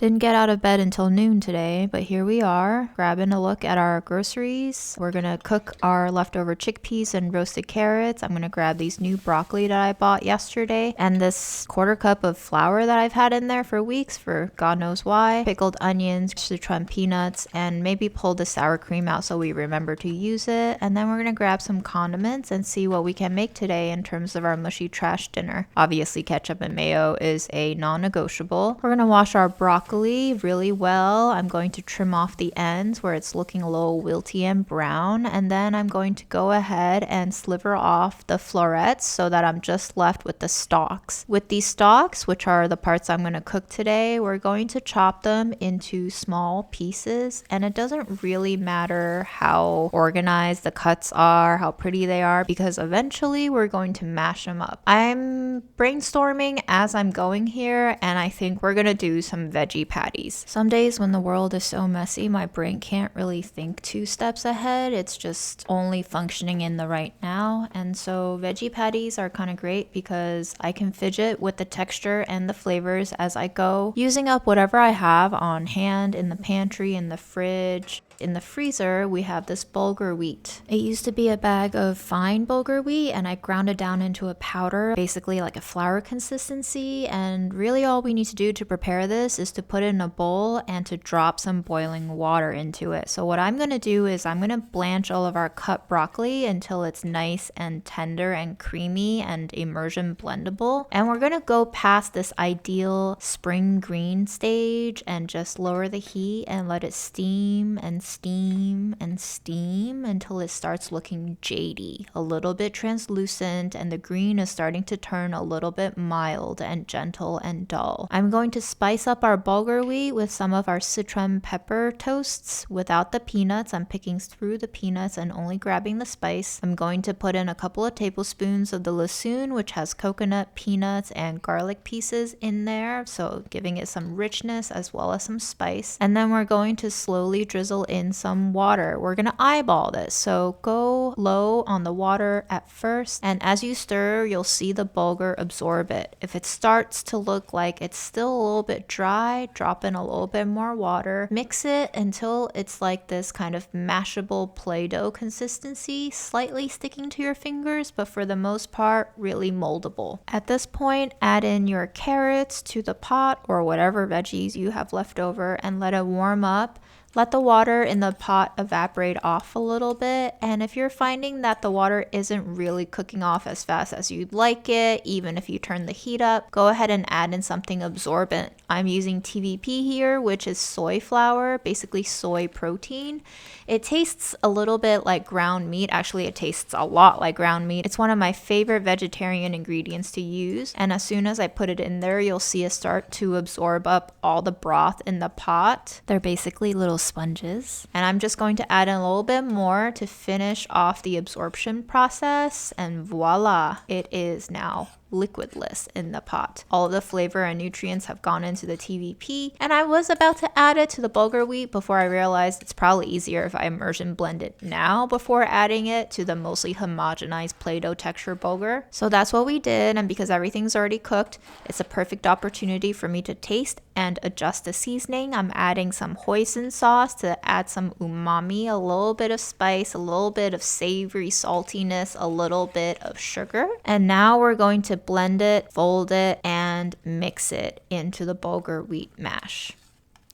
Didn't get out of bed until noon today, but here we are, grabbing a look at our groceries. We're gonna cook our leftover chickpeas and roasted carrots. I'm gonna grab these new broccoli that I bought yesterday and this quarter cup of flour that I've had in there for weeks for God knows why. Pickled onions, Sichuan peanuts, and maybe pull the sour cream out so we remember to use it. And then we're gonna grab some condiments and see what we can make today in terms of our mushy trash dinner. Obviously, ketchup and mayo is a non-negotiable. We're gonna wash our broccoli really well. I'm going to trim off the ends where it's looking a little wilty and brown, and then I'm going to go ahead and sliver off the florets so that I'm just left with the stalks. With these stalks, which are the parts I'm going to cook today, we're going to chop them into small pieces, and it doesn't really matter how organized the cuts are, how pretty they are, because eventually we're going to mash them up. I'm brainstorming as I'm going here, and I think we're going to do some veggie patties. Some days when the world is so messy, my brain can't really think 2 steps ahead. It's just only functioning in the right now. And so veggie patties are kind of great because I can fidget with the texture and the flavors as I go, using up whatever I have on hand in the pantry, in the fridge. In the freezer, we have this bulgur wheat. It used to be a bag of fine bulgur wheat, and I ground it down into a powder, basically like a flour consistency. And really all we need to do to prepare this is to put it in a bowl and to drop some boiling water into it. So what I'm going to do is I'm going to blanch all of our cut broccoli until it's nice and tender and creamy and immersion blendable. And we're going to go past this ideal spring green stage and just lower the heat and let it steam and steam and steam until it starts looking jadey, a little bit translucent, and the green is starting to turn a little bit mild and gentle and dull. I'm going to spice up our bulgur wheat with some of our Sichuan pepper toasts without the peanuts. I'm picking through the peanuts and only grabbing the spice. I'm going to put in a couple of tablespoons of the Lassoon, which has coconut, peanuts, and garlic pieces in there, so giving it some richness as well as some spice. And then we're going to slowly drizzle in some water. We're going to eyeball this, so go low on the water at first, and as you stir, you'll see the bulgur absorb it. If it starts to look like it's still a little bit dry, drop in a little bit more water. Mix it until it's like this kind of mashable Play-Doh consistency, slightly sticking to your fingers, but for the most part, really moldable. At this point, add in your carrots to the pot or whatever veggies you have left over and let it warm up. Let the water in the pot evaporate off a little bit, and if you're finding that the water isn't really cooking off as fast as you'd like it, even if you turn the heat up, go ahead and add in something absorbent. I'm using TVP here, which is soy flour, basically soy protein. It tastes a little bit like ground meat. Actually, it tastes a lot like ground meat. It's one of my favorite vegetarian ingredients to use, and as soon as I put it in there, you'll see it start to absorb up all the broth in the pot. They're basically little sponges, and I'm just going to add in a little bit more to finish off the absorption process, and voila, it is now liquidless in the pot. All of the flavor and nutrients have gone into the TVP, and I was about to add it to the bulgur wheat before I realized it's probably easier if I immersion blend it now before adding it to the mostly homogenized Play-Doh texture bulgur. So that's what we did, and because everything's already cooked, it's a perfect opportunity for me to taste and adjust the seasoning. I'm adding some hoisin sauce to add some umami, a little bit of spice, a little bit of savory saltiness, a little bit of sugar. And now we're going to blend it, fold it, and mix it into the bulgur wheat mash.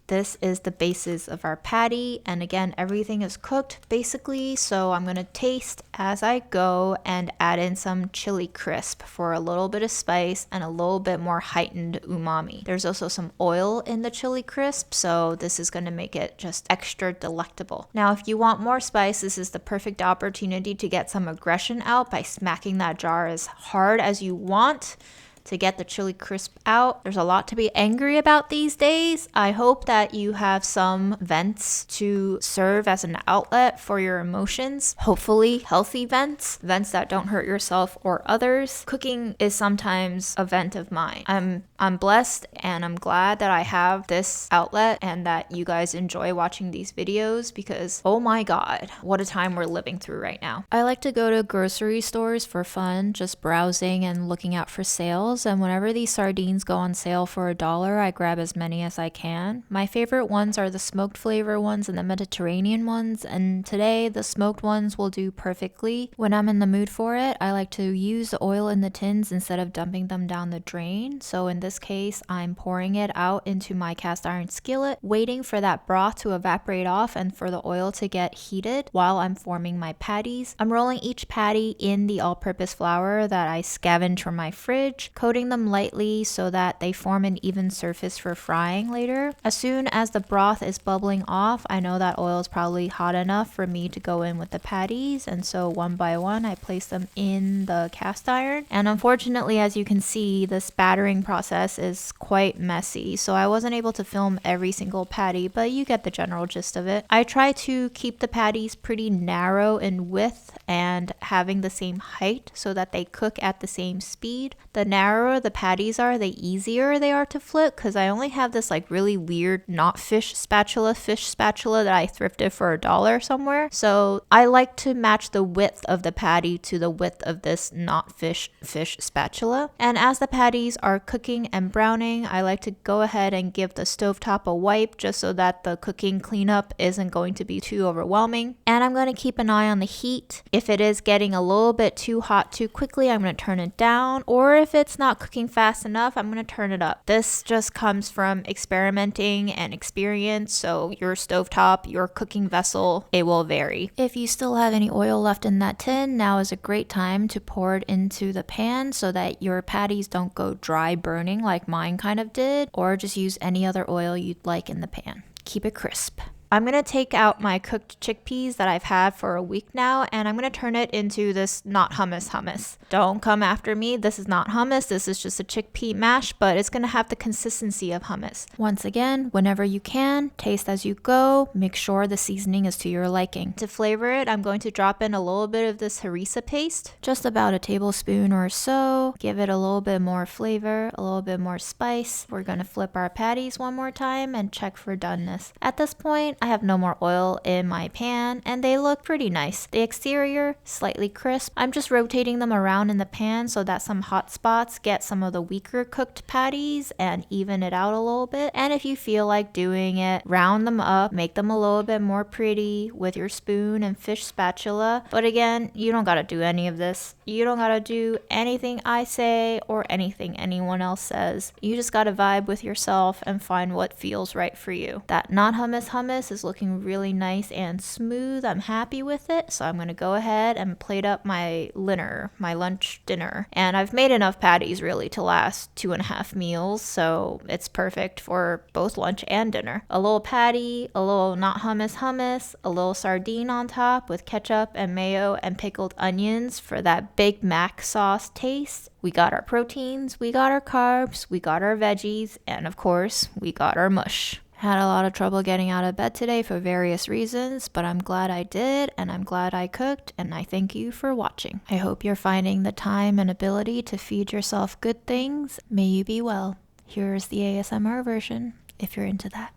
This is the basis of our patty, and again, everything is cooked basically, so I'm going to taste as I go and add in some chili crisp for a little bit of spice and a little bit more heightened umami. There's also some oil in the chili crisp, so this is going to make it just extra delectable. Now, if you want more spice, this is the perfect opportunity to get some aggression out by smacking that jar as hard as you want to get the chili crisp out. There's a lot to be angry about these days. I hope that you have some vents to serve as an outlet for your emotions. Hopefully healthy vents that don't hurt yourself or others. Cooking is sometimes a vent of mine. I'm blessed and I'm glad that I have this outlet and that you guys enjoy watching these videos because oh my god, what a time we're living through right now. I like to go to grocery stores for fun, just browsing and looking out for sales. meals, and whenever these sardines go on sale for $1, I grab as many as I can. My favorite ones are the smoked flavor ones and the Mediterranean ones, and today the smoked ones will do perfectly. When I'm in the mood for it, I like to use the oil in the tins instead of dumping them down the drain. So in this case, I'm pouring it out into my cast iron skillet, waiting for that broth to evaporate off and for the oil to get heated while I'm forming my patties. I'm rolling each patty in the all-purpose flour that I scavenged from my fridge, coating them lightly so that they form an even surface for frying later. As soon as the broth is bubbling off, I know that oil is probably hot enough for me to go in with the patties, and so one by one I place them in the cast iron. And unfortunately, as you can see, this battering process is quite messy, so I wasn't able to film every single patty, but you get the general gist of it. I try to keep the patties pretty narrow in width and having the same height so that they cook at the same speed. The narrower the patties are, the easier they are to flip, because I only have this like really weird not fish spatula that I thrifted for $1 somewhere. So I like to match the width of the patty to the width of this not fish spatula. And as the patties are cooking and browning, I like to go ahead and give the stovetop a wipe just so that the cooking cleanup isn't going to be too overwhelming. And I'm going to keep an eye on the heat. If it is getting a little bit too hot too quickly, I'm going to turn it down, or if it's not cooking fast enough, I'm going to turn it up. This just comes from experimenting and experience, so your stovetop, your cooking vessel, it will vary. If you still have any oil left in that tin, now is a great time to pour it into the pan so that your patties don't go dry burning like mine kind of did, or just use any other oil you'd like in the pan. Keep it crisp. I'm going to take out my cooked chickpeas that I've had for a week now, and I'm going to turn it into this not hummus. Don't come after me. This is not hummus. This is just a chickpea mash, but it's going to have the consistency of hummus. Once again, whenever you can, taste as you go. Make sure the seasoning is to your liking. To flavor it, I'm going to drop in a little bit of this harissa paste, just about a tablespoon or so. Give it a little bit more flavor, a little bit more spice. We're going to flip our patties one more time and check for doneness. At this point, I have no more oil in my pan and they look pretty nice. The exterior, slightly crisp. I'm just rotating them around in the pan so that some hot spots get some of the weaker cooked patties and even it out a little bit. And if you feel like doing it, round them up, make them a little bit more pretty with your spoon and fish spatula. But again, you don't gotta do any of this. You don't gotta do anything I say or anything anyone else says. You just gotta vibe with yourself and find what feels right for you. That not hummus is looking really nice and smooth. I'm happy with it, so I'm gonna go ahead and plate up my lunch dinner. And I've made enough patties really to last 2.5 meals, so it's perfect for both lunch and dinner. A little patty, a little not hummus, a little sardine on top with ketchup and mayo and pickled onions for that Big Mac sauce taste. We got our proteins, we got our carbs, we got our veggies, and of course, we got our mush. Had a lot of trouble getting out of bed today for various reasons, but I'm glad I did, and I'm glad I cooked, and I thank you for watching. I hope you're finding the time and ability to feed yourself good things. May you be well. Here's the ASMR version, if you're into that.